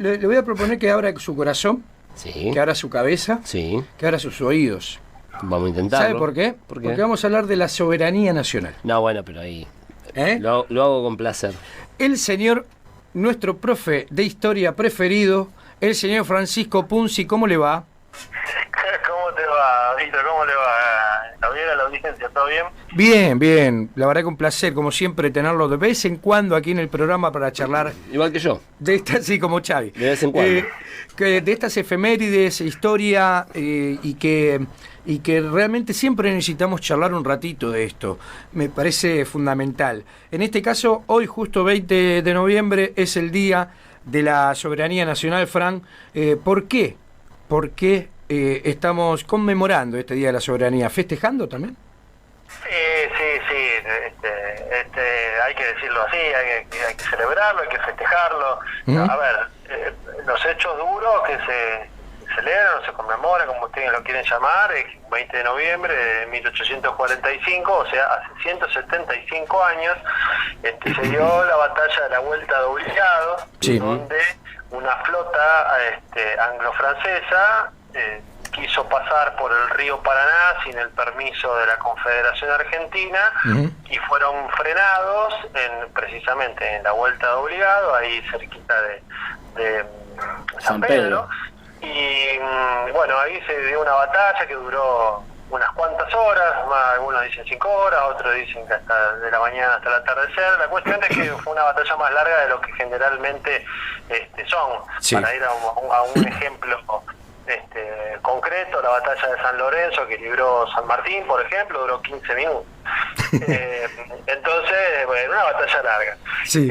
le voy a proponer que abra su corazón, Sí. que abra su cabeza, Sí. que abra sus oídos. Vamos a intentarlo. ¿Sabe por qué? ¿Por qué? Porque vamos a hablar de la soberanía nacional. No, bueno, pero ahí... ¿Eh? Lo hago con placer. El señor, nuestro profe de historia preferido, el señor Francisco Punzi, ¿cómo le va? ¿Cómo te va, Víctor? ¿Cómo le va? ¿Está bien a la audiencia? ¿Todo bien? Bien, bien. La verdad que un placer, como siempre, tenerlo de vez en cuando aquí en el programa para charlar Igual que yo. de estas, sí, como Xavi. De vez en cuando. De estas efemérides, historia, y que realmente siempre necesitamos charlar un ratito de esto. Me parece fundamental. En este caso, hoy justo 20 de noviembre es el Día de la Soberanía Nacional, Fran. ¿Por qué? ¿Por qué estamos conmemorando este Día de la Soberanía? ¿Festejando también? Sí. Hay que decirlo así, hay que celebrarlo, hay que festejarlo. A ver, los hechos duros que se celebran o se conmemoran, como ustedes lo quieren llamar, es 20 de noviembre de 1845, o sea, hace 175 años, se dio la batalla de la Vuelta de Obligado, Sí. donde una flota anglo-francesa quiso pasar por el río Paraná sin el permiso de la Confederación Argentina y fueron frenados precisamente en la Vuelta de Obligado, ahí cerquita de San Pedro. Y bueno, ahí se dio una batalla que duró unas cuantas horas, algunos dicen 5 horas, otros dicen que hasta de la mañana hasta el atardecer. La cuestión es que fue una batalla más larga de lo que generalmente son. Sí. Para ir a un ejemplo concreto, la batalla de San Lorenzo que libró San Martín, por ejemplo, duró 15 minutos. Entonces, bueno, una batalla larga. Sí.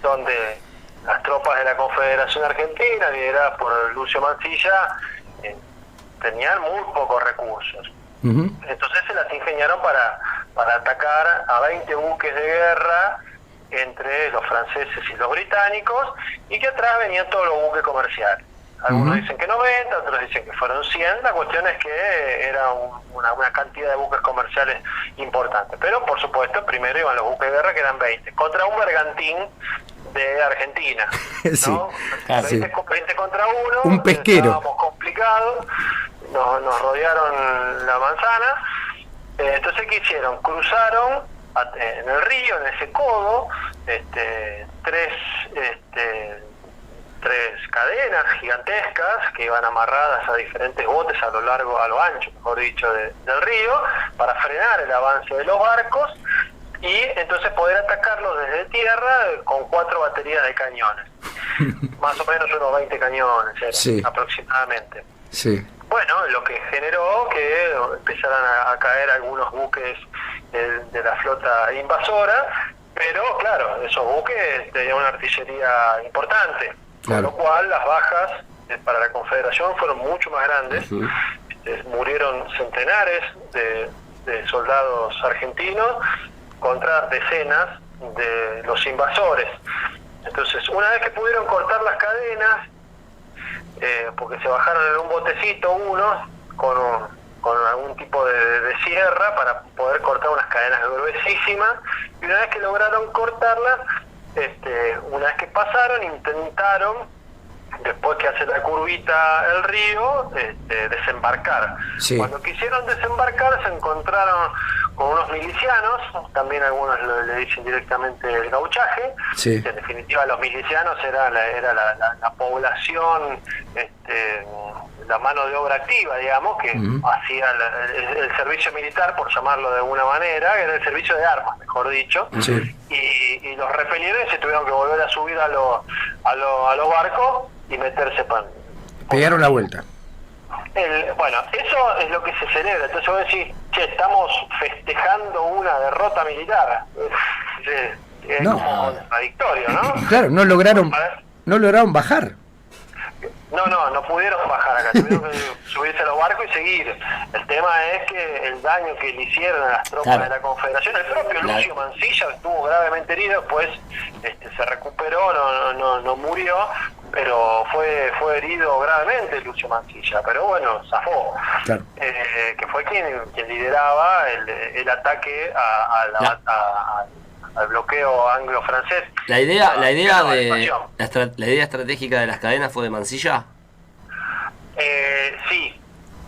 Donde las tropas de la Confederación Argentina, lideradas por Lucio Mansilla, tenían muy pocos recursos. Entonces se las ingeniaron para atacar a 20 buques de guerra entre los franceses y los británicos, y que atrás venían todos los buques comerciales. Algunos dicen que 90, otros dicen que fueron 100. La cuestión es que era una cantidad de buques comerciales importante. Pero, por supuesto, primero iban los buques de guerra, que eran 20, contra un bergantín de Argentina, ¿no? Sí. 20 contra 1. Un pesquero. Estábamos complicados, nos rodearon la manzana. Entonces, ¿qué hicieron? Cruzaron en el río, en ese codo, tres cadenas gigantescas que iban amarradas a diferentes botes a lo ancho, mejor dicho, del río, para frenar el avance de los barcos y entonces poder atacarlos desde tierra con 4 baterías de cañones. Más o menos unos 20 cañones, Sí. aproximadamente. Sí. Bueno, lo que generó que empezaran a caer algunos buques de la flota invasora, pero claro, esos buques tenían una artillería importante. Claro. Con lo cual las bajas para la Confederación fueron mucho más grandes. Murieron centenares de soldados argentinos contra decenas de los invasores. Entonces, una vez que pudieron cortar las cadenas, porque se bajaron en un botecito unos con algún tipo de sierra para poder cortar unas cadenas gruesísimas, y una vez que lograron cortarlas, una vez que pasaron, intentaron, después que hace la curvita el río, desembarcar. Sí. Cuando quisieron desembarcar se encontraron con unos milicianos, también algunos le dicen directamente el gauchaje. Sí. En definitiva los milicianos era la población, la mano de obra activa, digamos, que hacía el servicio militar, por llamarlo de alguna manera, que era el servicio de armas, mejor dicho. Sí. Y los repelieron y se tuvieron que volver a subir a los barcos y meterse Pegaron la vuelta. Bueno, eso es lo que se celebra. Entonces vos decís, che, estamos festejando una derrota militar. Es No. como contradictorio, ¿no? Claro, no lograron bajar. No pudieron bajar acá, tuvieron que subirse a los barcos y seguir. El tema es que el daño que le hicieron a las tropas de la Confederación, el propio Lucio Mansilla estuvo gravemente herido, después se recuperó, no murió, pero fue herido gravemente Lucio Mansilla, pero bueno, zafó. Claro. Que fue quien lideraba el ataque a al bloqueo anglo-francés. La idea La idea estratégica de las cadenas fue de Mansilla. Sí,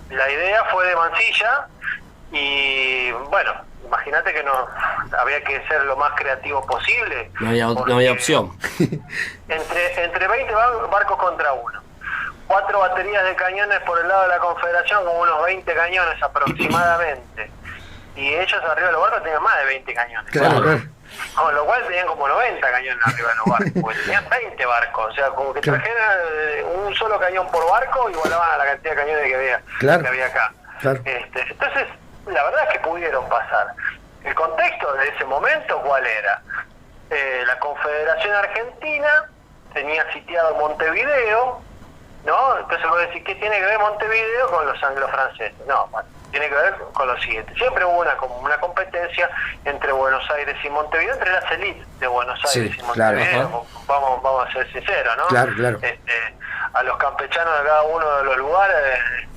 la idea fue de Mansilla y bueno, imagínate que no había que ser lo más creativo posible. No había opción. Entre 20 barcos contra uno. 4 baterías de cañones por el lado de la Confederación, con unos 20 cañones aproximadamente. Y ellos arriba de los barcos tenían más de 20 cañones. Claro. Con lo cual tenían como 90 cañones arriba de los barcos, porque tenían 20 barcos. O sea, como que trajeran un solo cañón por barco, igualaban a la cantidad de cañones que había acá. Claro. Entonces, la verdad es que pudieron pasar. El contexto de ese momento, ¿cuál era? La Confederación Argentina tenía sitiado Montevideo, ¿no? Entonces vos decís, ¿qué tiene que ver Montevideo con los anglo-franceses? No, bueno, tiene que ver con lo siguiente. Siempre hubo una competencia entre Buenos Aires y Montevideo, entre las élites de Buenos Aires y Montevideo. Claro, vamos a ser sinceros, ¿no? Claro. A los campechanos de cada uno de los lugares,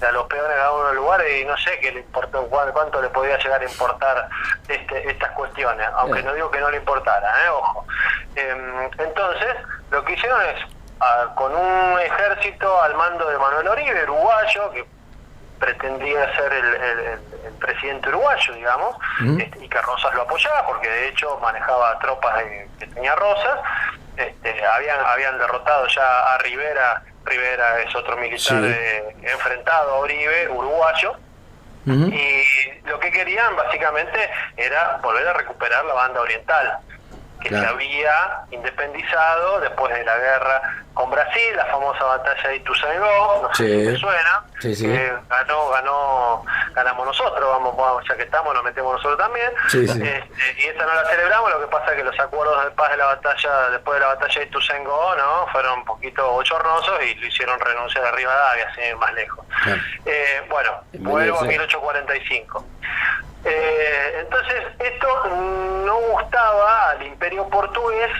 a los peones de cada uno de los lugares, y no sé qué le importó, cuánto le podía llegar a importar estas cuestiones, aunque no digo que no le importara, ojo. Entonces, lo que hicieron es, con un ejército al mando de Manuel Oribe, uruguayo, que pretendía ser el presidente uruguayo, digamos, y que Rosas lo apoyaba, porque de hecho manejaba tropas que tenía Rosas. Habían derrotado ya a Rivera es otro militar enfrentado a Oribe, uruguayo, y lo que querían básicamente era volver a recuperar la banda oriental, que se había independizado después de la guerra con Brasil, la famosa batalla de Ituzaingó, no sé si te suena, ganamos nosotros, vamos, ya que estamos, nos metemos nosotros también, y esta no la celebramos. Lo que pasa es que los acuerdos de paz de la batalla, después de la batalla de Ituzaingó, ¿no?, fueron un poquito bochornosos y lo hicieron renunciar a Rivadavia, sin ir más lejos. Bueno, vuelvo a 1845. Entonces esto no gustaba al Imperio Portugués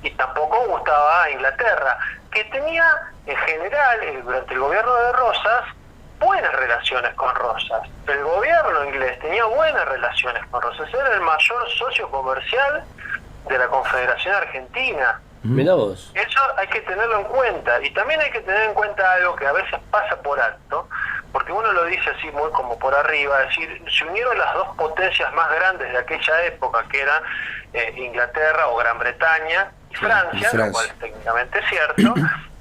y tampoco gustaba a Inglaterra, que tenía en general durante el gobierno de Rosas buenas relaciones con Rosas. El gobierno inglés tenía buenas relaciones con Rosas, era el mayor socio comercial de la Confederación Argentina. Mirá vos. Eso hay que tenerlo en cuenta, y también hay que tener en cuenta algo que a veces pasa por alto, porque uno lo dice así muy como por arriba, es decir, se unieron las dos potencias más grandes de aquella época, que eran Inglaterra o Gran Bretaña y Francia, lo cual es técnicamente cierto,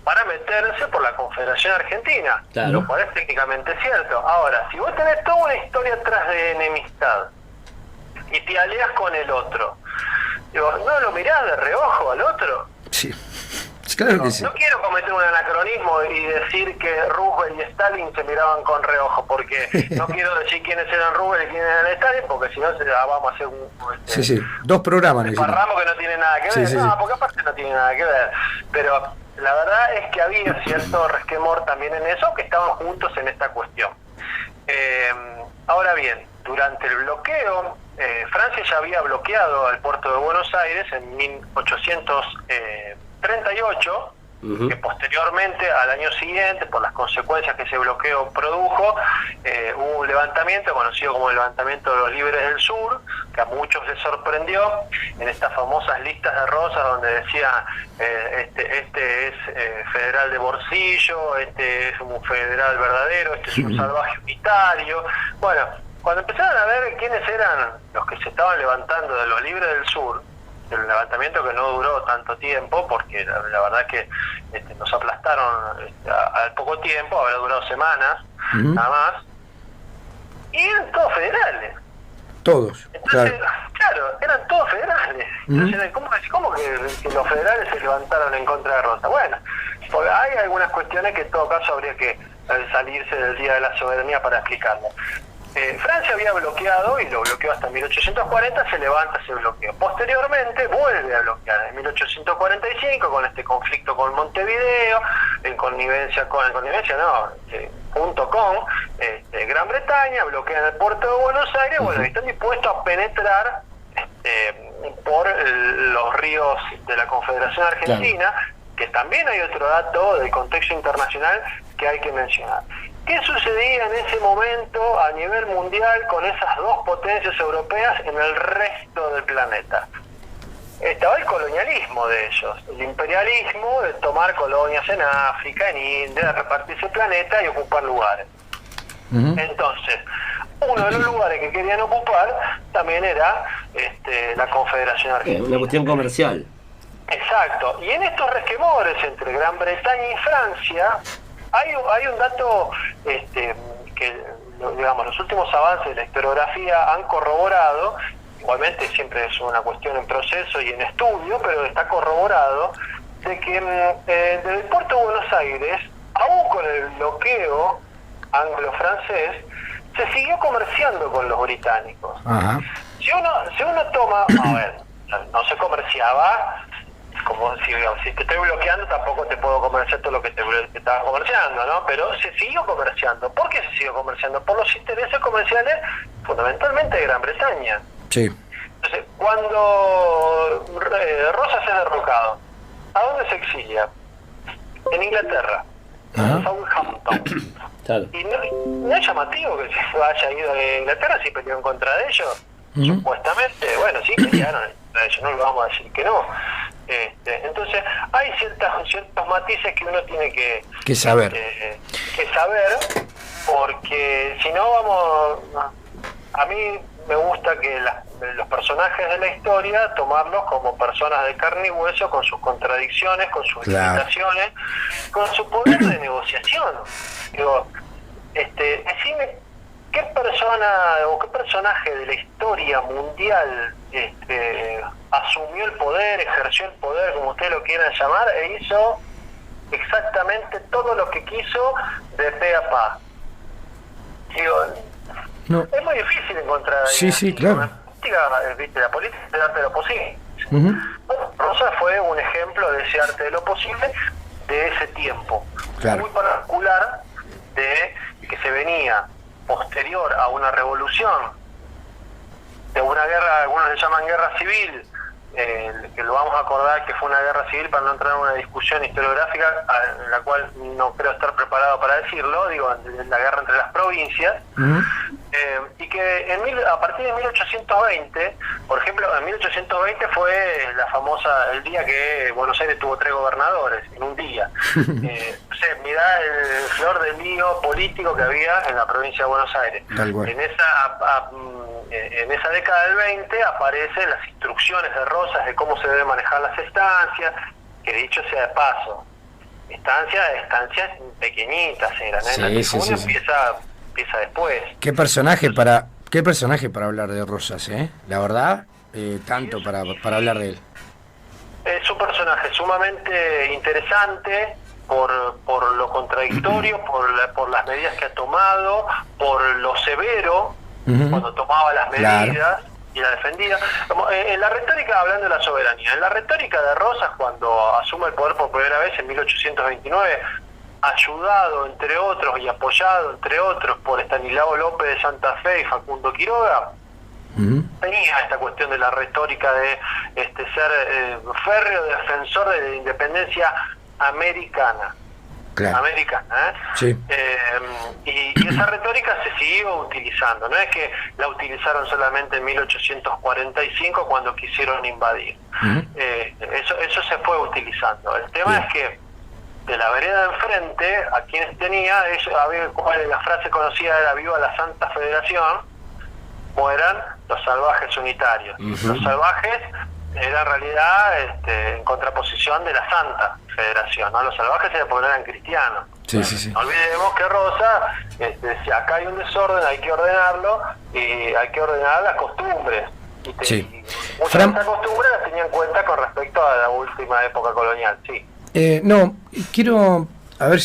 para meterse por la Confederación Argentina, lo cual es técnicamente cierto. Ahora, si vos tenés toda una historia atrás de enemistad y te aliás con el otro, digo, ¿no lo mirás de reojo al otro? Sí. Claro que sí. No quiero cometer un anacronismo y decir que Roosevelt y Stalin se miraban con reojo, porque no quiero decir quiénes eran Roosevelt y quiénes eran Stalin, porque si no vamos a hacer dos programas. Un parramo que no tiene nada que ver. Porque aparte no tiene nada que ver. Pero la verdad es que había cierto resquemor también en eso, que estaban juntos en esta cuestión. Ahora bien, durante el bloqueo, Francia ya había bloqueado al puerto de Buenos Aires en 1838, que posteriormente, al año siguiente, por las consecuencias que ese bloqueo produjo, hubo un levantamiento conocido como el levantamiento de los Libres del Sur, que a muchos les sorprendió, en estas famosas listas de Rosas donde decía este es federal de bolsillo, este es un federal verdadero, este es un salvaje unitario. Bueno, cuando empezaron a ver quiénes eran los que se estaban levantando de los Libres del Sur, el levantamiento que no duró tanto tiempo, porque la verdad que nos aplastaron al poco tiempo, habrá durado semanas, nada más, y eran todos federales. Todos. Entonces, claro, eran todos federales. Entonces, ¿cómo que los federales se levantaron en contra de Rosa? Bueno, porque hay algunas cuestiones que en todo caso habría que salirse del Día de la Soberanía para explicarlo. Francia había bloqueado, y lo bloqueó hasta 1840, se levanta ese bloqueo. Posteriormente vuelve a bloquear en 1845 con este conflicto con Montevideo, junto con Gran Bretaña, bloquean el puerto de Buenos Aires, y están dispuestos a penetrar por los ríos de la Confederación Argentina, que también hay otro dato del contexto internacional que hay que mencionar. ¿Qué sucedía en ese momento a nivel mundial con esas dos potencias europeas en el resto del planeta? estaba el colonialismo de ellos, el imperialismo de tomar colonias en África, en India, de repartirse el planeta y ocupar lugares. Entonces, uno de los lugares que querían ocupar también era la Confederación Argentina. Una cuestión comercial. Exacto. Y en estos resquemores entre Gran Bretaña y Francia, hay un dato que, digamos, los últimos avances de la historiografía han corroborado. Igualmente siempre es una cuestión en proceso y en estudio, pero está corroborado de que desde el puerto de Buenos Aires, aún con el bloqueo anglo-francés, se siguió comerciando con los británicos. Ajá. Si uno toma, a ver, no se comerciaba, como si te estoy bloqueando tampoco te puedo comerciar todo lo que te estaba comerciando, ¿no? Pero se siguió comerciando. ¿Por qué se siguió comerciando? Por los intereses comerciales fundamentalmente de Gran Bretaña. Sí. Entonces, cuando Rosas es derrocado, ¿a dónde se exilia? En Inglaterra, en Southampton. Claro. Y no es llamativo que se haya ido a Inglaterra si peleó en contra de ellos. Supuestamente, bueno, sí pelearon contra ellos, no lo vamos a decir que no. Entonces, hay ciertos matices que uno tiene que saber. Que saber, porque si no vamos... A mí me gusta que los personajes de la historia tomarlos como personas de carne y hueso, con sus contradicciones, con sus limitaciones, con su poder de negociación. Digo, decime qué persona o qué personaje de la historia mundial asumió el poder, ejerció el poder, como ustedes lo quieran llamar, e hizo exactamente todo lo que quiso de pe a pa. Digo, no. Es muy difícil encontrar... Sí, claro. La política es el arte de lo posible. Bueno, Rosas fue un ejemplo de ese arte de lo posible de ese tiempo. Muy particular, de que se venía posterior a una revolución, de una guerra, algunos le llaman guerra civil, que lo vamos a acordar que fue una guerra civil para no entrar en una discusión historiográfica en la cual no creo estar preparado para decirlo, digo, la guerra entre las provincias, y que a partir de 1820, por ejemplo, en 1820 fue el día que Buenos Aires tuvo 3 gobernadores, en un día. Mirá el flor del lío político que había en la provincia de Buenos Aires. En esa década del 20 aparecen las instrucciones de Rosas de cómo se deben manejar las estancias, que dicho sea de paso, estancias pequeñitas eran, ¿eh? Sí. Empieza después. Qué personaje para hablar de Rosas, la verdad, tanto para hablar de él. Es un personaje sumamente interesante por lo contradictorio, por las medidas que ha tomado, por lo severo cuando tomaba las medidas y la defendía. En la retórica, hablando de la soberanía, en la retórica de Rosas, cuando asume el poder por primera vez en 1829, ayudado entre otros y apoyado entre otros por Estanislao López de Santa Fe y Facundo Quiroga, tenía esta cuestión de la retórica de ser férreo defensor de la independencia americana. Sí. Y esa retórica se siguió utilizando, no es que la utilizaron solamente en 1845 cuando quisieron invadir. Eso se fue utilizando. El tema es que de la vereda de enfrente, a quienes tenía, la frase conocida era "viva la Santa Federación", mueran los salvajes unitarios. Los salvajes era en realidad en contraposición de la Santa Federación, ¿no? Los salvajes eran porque no eran cristianos. Sí. No olvidemos que Rosa decía, acá hay un desorden, hay que ordenarlo, y hay que ordenar las costumbres. Y muchas de estas costumbres las tenía en cuenta con respecto a la última época colonial, sí. No, quiero a ver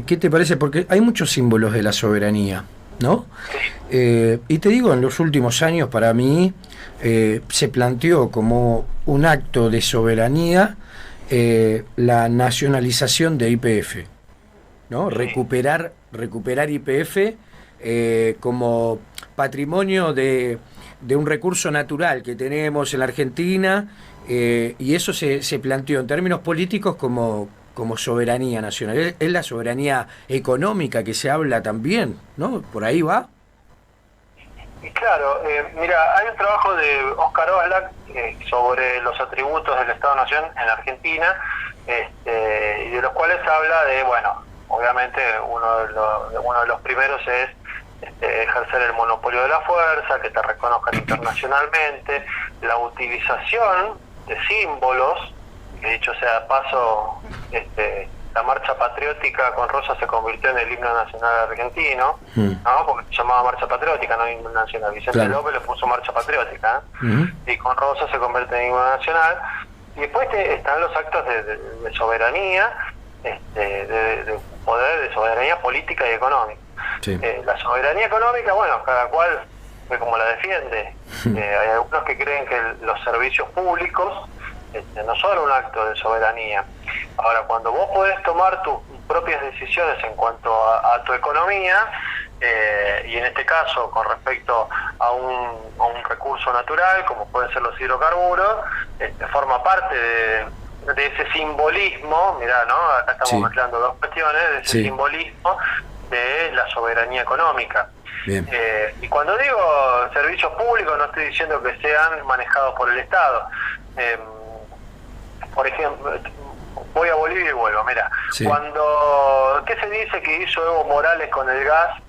¿qué te parece? Porque hay muchos símbolos de la soberanía, ¿no? Sí. Y te digo, en los últimos años para mí se planteó como un acto de soberanía la nacionalización de YPF, ¿no? Sí. Recuperar YPF como patrimonio de un recurso natural que tenemos en la Argentina, y eso se planteó en términos políticos como soberanía nacional. Es la soberanía económica que se habla también, ¿no? Por ahí va. Y claro, mira, hay un trabajo de Oscar Oslak sobre los atributos del Estado-Nación en la Argentina, y de los cuales habla de, bueno, obviamente uno de los primeros es ejercer el monopolio de la fuerza, que te reconozcan internacionalmente, la utilización de símbolos, que dicho sea de paso, la marcha patriótica con Rosa se convirtió en el himno nacional argentino, ¿no? Porque se llamaba marcha patriótica, no himno nacional. Vicente López le puso marcha patriótica, y con Rosa se convierte en himno nacional. Y después están los actos de soberanía, de poder, de soberanía política y económica. Sí. La soberanía económica, bueno, cada cual ve como la defiende. Hay algunos que creen que los servicios públicos no son un acto de soberanía. Ahora, cuando vos podés tomar tus propias decisiones en cuanto a tu economía, y en este caso con respecto a un recurso natural, como pueden ser los hidrocarburos, forma parte de ese simbolismo, mirá, ¿no? Acá estamos mezclando dos cuestiones, de ese simbolismo de la soberanía económica. Y cuando digo servicios públicos, no estoy diciendo que sean manejados por el Estado. Por ejemplo, voy a Bolivia y vuelvo, mira, ¿qué se dice que hizo Evo Morales con el gas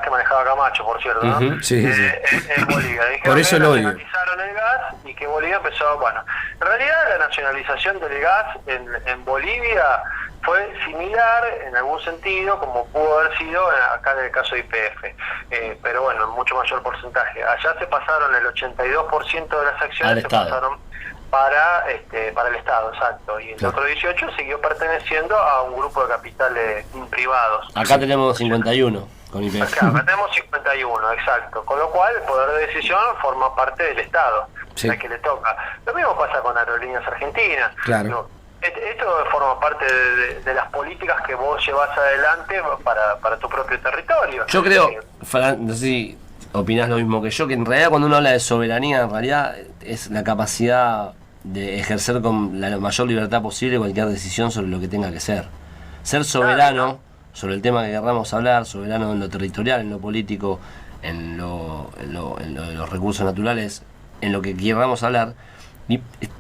que manejaba Camacho, por cierto, ¿no? En Bolivia. Dijeron por eso lo odio. Nacionalizaron el gas y que Bolivia empezó, bueno, en realidad la nacionalización del gas en Bolivia fue similar en algún sentido como pudo haber sido acá en el caso de YPF, pero bueno, en mucho mayor porcentaje. Allá se pasaron el 82% de las acciones, se pasaron para el Estado, exacto, y el otro 18 siguió perteneciendo a un grupo de capitales privados. Acá tenemos 51 con YPF. Acá tenemos 51, exacto, con lo cual el poder de decisión forma parte del Estado, al que le toca. Lo mismo pasa con Aerolíneas Argentinas. Claro. Esto forma parte de las políticas que vos llevas adelante para tu propio territorio. Yo creo, Fran, no sé si opinás lo mismo que yo, que en realidad cuando uno habla de soberanía, en realidad es la capacidad de ejercer con la mayor libertad posible cualquier decisión sobre lo que tenga que ser. Ser soberano sobre el tema que querramos hablar, soberano en lo territorial, en lo político, en los recursos naturales, en lo que queramos hablar,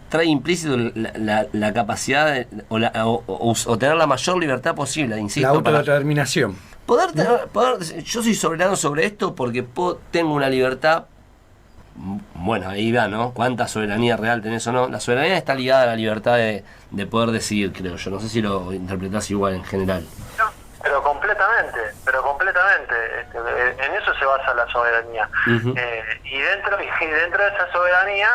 trae implícito la capacidad o tener la mayor libertad posible, insisto. La autodeterminación. Yo soy soberano sobre esto porque tengo una libertad. Bueno, ahí va, ¿no? ¿Cuánta soberanía real tenés o no? La soberanía está ligada a la libertad de poder decidir, creo yo. No sé si lo interpretás igual en general. No, pero completamente. En eso se basa la soberanía. Y dentro de esa soberanía,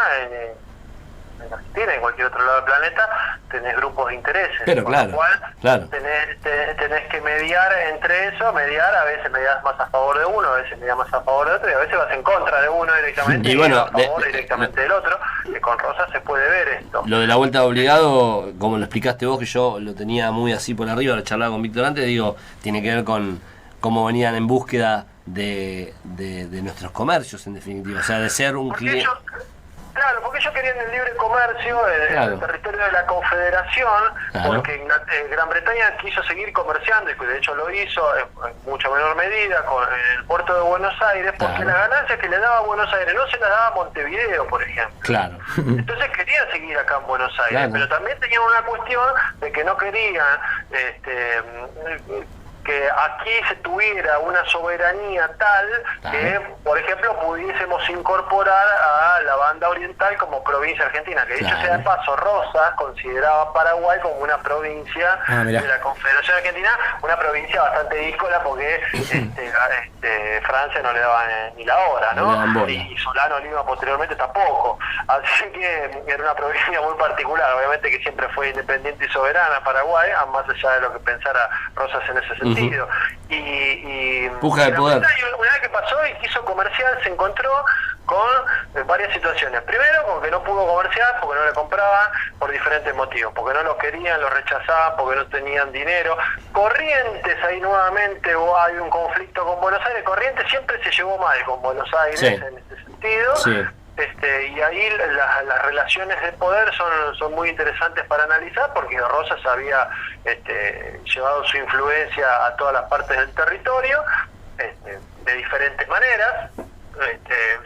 en Argentina y en cualquier otro lado del planeta, tenés grupos de intereses. Pero con lo cual, tenés que mediar entre eso, a veces medias más a favor de uno, a veces medias más a favor de otro, y a veces vas en contra de uno directamente y a favor directamente del otro, que con Rosa se puede ver esto. Lo de la vuelta de obligado, como lo explicaste vos, que yo lo tenía muy así por arriba, lo charlaba con Víctor antes, digo, tiene que ver con cómo venían en búsqueda de nuestros comercios, en definitiva, o sea, de ser un cliente. Claro, porque ellos querían el libre comercio en el territorio de la Confederación, porque Gran Bretaña quiso seguir comerciando, y de hecho lo hizo en mucha menor medida con el puerto de Buenos Aires, porque las ganancias que le daba Buenos Aires no se las daba Montevideo, por ejemplo. Claro. Entonces querían seguir acá en Buenos Aires, pero también tenían una cuestión de que no querían que aquí se tuviera una soberanía tal que, por ejemplo, pudiésemos incorporar a la banda oriental como provincia argentina, que dicho sea de paso, Rosas consideraba Paraguay como una provincia de la Confederación Argentina, una provincia bastante díscola porque Francia no le daba ni la hora, ¿no? Y Solano Lima posteriormente tampoco, así que era una provincia muy particular, obviamente que siempre fue independiente y soberana Paraguay, más allá de lo que pensara Rosas en ese sentido. Y puja de poder. Una vez que pasó y quiso comerciar, se encontró con varias situaciones. Primero, porque no pudo comerciar, porque no le compraban por diferentes motivos, porque no los querían, los rechazaban, porque no tenían dinero. Corrientes, ahí nuevamente hay un conflicto con Buenos Aires. Corrientes siempre se llevó mal con Buenos Aires en este sentido. Y ahí las relaciones de poder son muy interesantes para analizar, porque Rosas había llevado su influencia a todas las partes del territorio de diferentes maneras,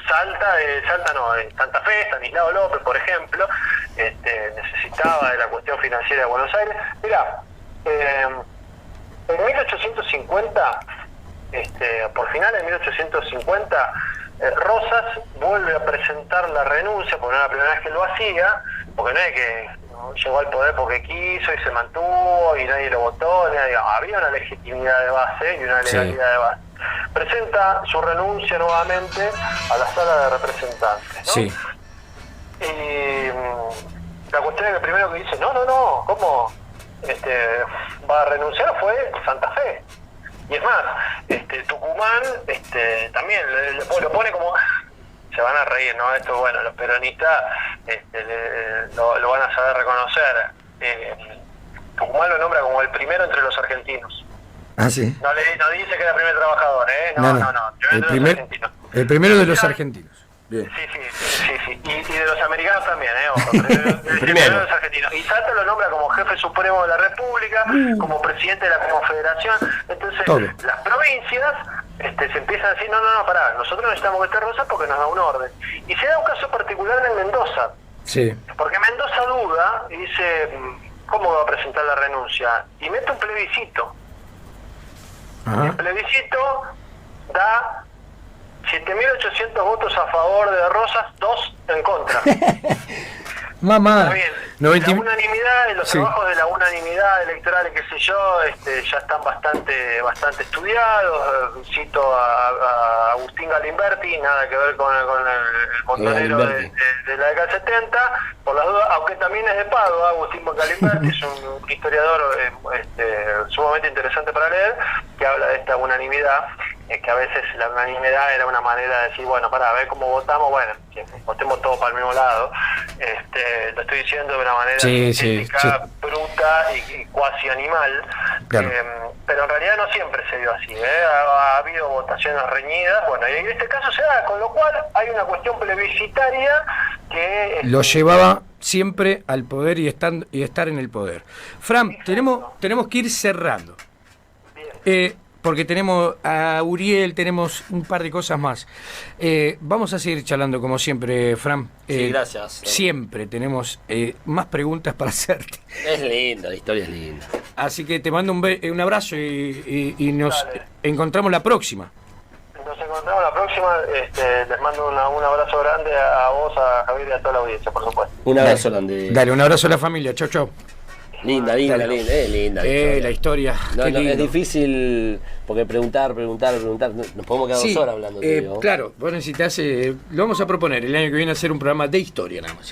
Salta no, Santa Fe, Estanislao López, por ejemplo, necesitaba de la cuestión financiera de Buenos Aires. Mirá, en 1850, por finales de 1850, Rosas vuelve a presentar la renuncia, porque no era la primera vez que lo hacía, porque no es que llegó al poder porque quiso y se mantuvo y nadie lo votó, había una legitimidad de base y una legalidad de base. Presenta su renuncia nuevamente a la sala de representantes, ¿no? Sí. Y la cuestión es que primero que dice, no, ¿cómo va a renunciar? Fue Santa Fe. Y es más, Tucumán también lo pone como... Se van a reír, ¿no? Esto, bueno, los peronistas lo van a saber reconocer. Tucumán lo nombra como el primero entre los argentinos. Ah, sí. No dice que era el primer trabajador, ¿eh? No. El primero de los argentinos. Bien. Sí. Y de los americanos también, Ojo, el primero de los argentinos. Y Salta lo nombra como jefe supremo de la República, como presidente de la Confederación. Entonces, las provincias se empiezan a decir, no, pará, nosotros necesitamos que esté Rosas porque nos da un orden. Y se da un caso particular en Mendoza. Sí. Porque Mendoza duda y dice, ¿cómo va a presentar la renuncia? Y mete un plebiscito. Ajá. El plebiscito da 7.800 votos a favor de Rosas, 2 en contra. Mamá. Está bien. La unanimidad, los trabajos de la unanimidad electoral, qué sé yo, ya están bastante estudiados. Cito a Agustín Galimberti, nada que ver con el montonero de la década del 70, por las dudas, aunque también es de Padua. Agustín Galimberti es un historiador sumamente interesante para leer, que habla de esta unanimidad, que a veces la unanimidad era una manera de decir, bueno, para ver cómo votamos, bueno, que votemos todos para el mismo lado. Lo estoy diciendo de una manera ética, bruta y cuasi animal, claro. Pero en realidad no siempre se dio así, ha habido votaciones reñidas, bueno, y en este caso se da, con lo cual hay una cuestión plebiscitaria que... lo llevaba siempre al poder y estar en el poder. Fran, tenemos que ir cerrando. Bien. Porque tenemos a Uriel, tenemos un par de cosas más. Vamos a seguir charlando como siempre, Fran. Sí, gracias. Siempre tenemos más preguntas para hacerte. Es lindo, la historia es linda. Así que te mando un abrazo y nos encontramos la próxima. Nos encontramos la próxima. Les mando un abrazo grande a vos, a Javier y a toda la audiencia, por supuesto. Un abrazo grande. Dale, un abrazo a la familia. Chau. Linda, linda. La historia. No, es difícil porque preguntar. Nos podemos quedar 2 horas hablando. Claro, vos necesitas. Lo vamos a proponer el año que viene hacer un programa de historia nada más.